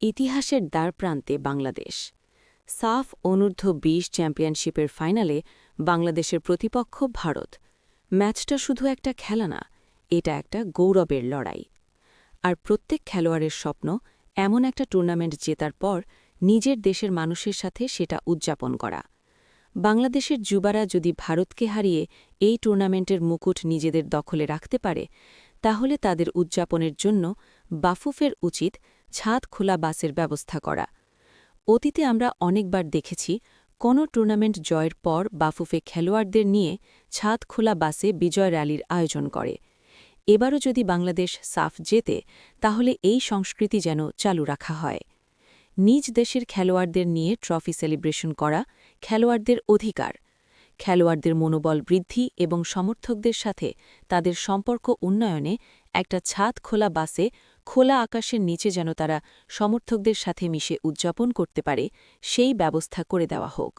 ইতিহাসের দ্বারপ্রান্তে বাংলাদেশ। সাফ অনূর্ধ্ব-২০ চ্যাম্পিয়নশিপের ফাইনালে বাংলাদেশের প্রতিপক্ষ ভারত। ম্যাচটা শুধু একটা খেলা না, এটা একটা গৌরবের লড়াই। আর প্রত্যেক খেলোয়াড়ের স্বপ্ন এমন একটা টুর্নামেন্ট জেতার পর নিজের দেশের মানুষের সাথে সেটা উদযাপন করা। বাংলাদেশের যুবারা যদি ভারতকে হারিয়ে এই টুর্নামেন্টের মুকুট নিজেদের দখলে রাখতে পারে, তাহলে তাদের উদযাপনের জন্য বাফুফের উচিত ছাদ খোলা বাসের ব্যবস্থা করা। অতীতে আমরা অনেকবার দেখেছি কোনো টুর্নামেন্ট জয়ের পর বাফুফে খেলোয়াড়দের নিয়ে ছাদ খোলা বাসে বিজয় র্যালির আয়োজন করে। এবারও যদি বাংলাদেশ সাফ জেতে, তাহলে এই সংস্কৃতি যেন চালু রাখা হয়। নিজ দেশের খেলোয়াড়দের নিয়ে ট্রফি সেলিব্রেশন করা খেলোয়াড়দের অধিকার। খেলোয়াড়দের মনোবল বৃদ্ধি এবং সমর্থকদের সাথে তাদের সম্পর্ক উন্নয়নে একটা ছাদ খোলা বাসে খোলা আকাশের নিচে যেন তারা সমর্থকদের সাথে মিশে উদযাপন করতে পারে, সেই ব্যবস্থা করে দেওয়া হোক।